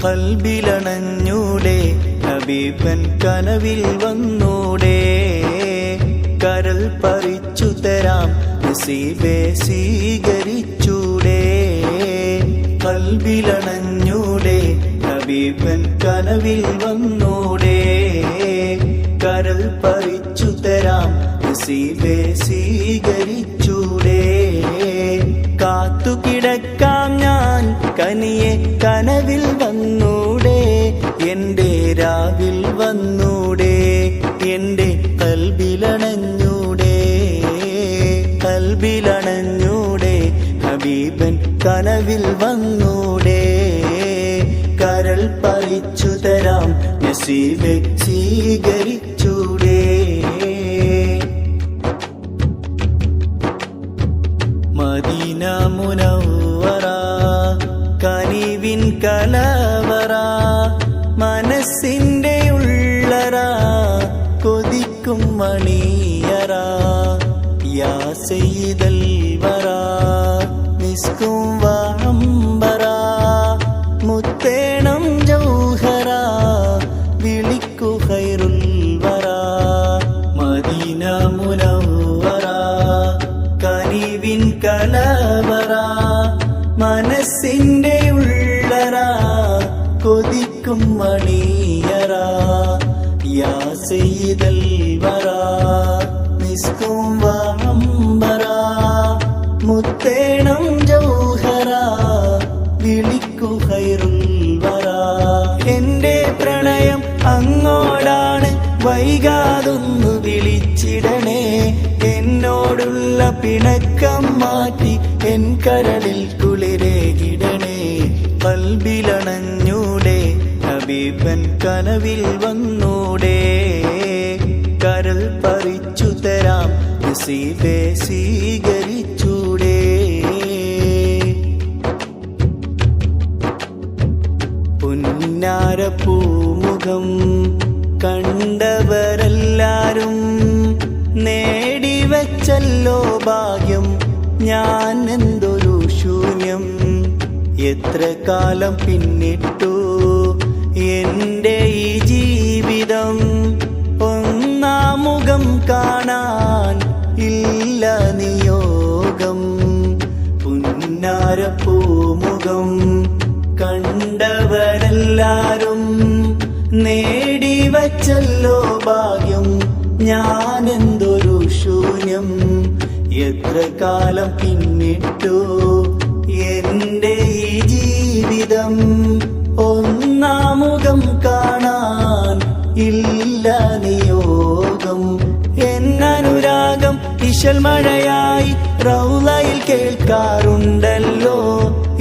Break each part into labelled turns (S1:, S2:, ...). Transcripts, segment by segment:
S1: കൽബിലണഞ്ഞൂടെ ഹബീബൻ കനവിൽ വന്നൂടെ കരൾ പറിച്ചു തരാം നസീബേ സ്വീകരിച്ചൂടെ കൽബിലണഞ്ഞൂടെ ഹബീബൻ കനവിൽ വന്നൂടെ കരൾ പറിച്ചു തരാം നസീബേ സ്വീകരിച്ചൂടെ കാത്തു കിടക്കാം ഞാൻ കനിയെ കനവിൽ വന്നൂടെ എന്റെ രാവിൽ വന്നൂടെ എന്റെ കൽബിലണഞ്ഞൂടെ കൽബിലണഞ്ഞൂടെ ഹബീബൻ കനവിൽ വന്നൂടെ കരൾ പറിച്ചു തരാം നസീബെ സ്വീകരിച്ചൂടെ മദീന മുനവ്വറ കനിവിൻ കലവറ മനസ്സിന്റെ ഉള്ളറ കൊതിക്കും മണിയറ യാ സയ്യിദൽ വറ മിസ്കും വഅംബറ മുത്തേണം ജൗഹറ വിളിക്കു ഖൈറുൽ വറ മദീന മുനവ്വറ കനിവിൻ കലവറ മനസ്സിന്റെ ഉള്ളറ കൊതിക്കും മണിയറ യാ സയ്യിദൽ വറ മിസ്കും വഅംബറ മുത്തേണം ജൗഹറ വിളിക്കു ഖൈറുൽ വറ എന്റെ പ്രണയം അങ്ങോടാണ് വൈകാതൊന്നു വിളിച്ചിടണേ എന്നോടുള്ള പിണക്കം മാറ്റി എൻ കരളിൽ കുളിരേകിടണേ കൽബിലണഞ്ഞൂടെ ഹബീബൻ കനവിൽ വന്നൂടെ കരൾ പറിച്ചു തരാം നസീബേ സ്വീകരിച്ചൂടെ പുന്നാരപ്പൂമുഖം കണ്ടവരെല്ലാരും നേടിവച്ചല്ലോ ഭാഗ്യം ഞാൻ എന്തൊരു ശൂന്യം എത്ര കാലം പിന്നിട്ടു എന്റെ ഈ ജീവിതം ഒന്നാമുഖം കാണാൻ ഇല്ല നിയോഗം പുന്നാരപ്പൂമുഖം കണ്ടവരെല്ലാരും നേടിവച്ചല്ലോ ഭാഗ്യം ഞാൻ എന്തൊരു ശൂന്യം എത്ര കാലം പിന്നിട്ടു എന്റെ ഈ ജീവിതം ഒന്നാമുഖം കാണാൻ ഇല്ല നിയോഗം എന്നനുരാഗം ഇശൽ മഴയായി റൗളയിൽ കേൾക്കാറുണ്ടല്ലോ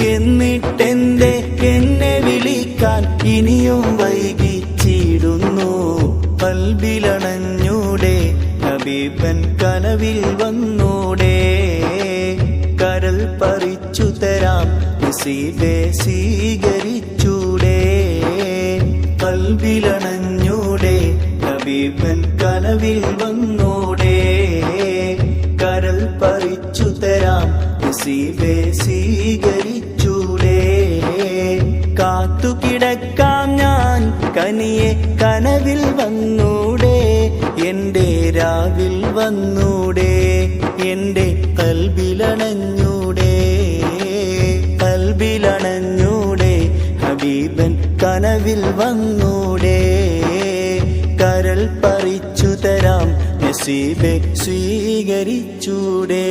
S1: എന്നിട്ടെന്തേ എന്നെ വിളിക്കാൻ ഇനിയും വൈകിച്ചിടുന്നു കൽബിലണഞ്ഞൂടെ ഹബീബൻ കനവിൽ വന്നൂടെ കരൾ പറിച്ചു തരാം നസീബേ സ്വീകരിച്ചൂടെ കൽബിലണഞ്ഞൂടെ ഹബീബൻ കനവിൽ വന്നൂടെ കരൾ പറിച്ചു തരാം നസീബേ സ്വീകരിച്ചൂടെ കാത്തു കിടക്കാം ഞാൻ കനിയെ കനവിൽ വന്നൂടെ എന്റെ രാവിൽ വന്നൂടെ എന്റെ കൽബിലണഞ്ഞൂടെ കൽബിലണഞ്ഞൂടെ ഹബീബൻ കനവിൽ വന്നൂടെ കരൾ പറിച്ചു തരാം നസീബെ സ്വീകരിച്ചൂടെ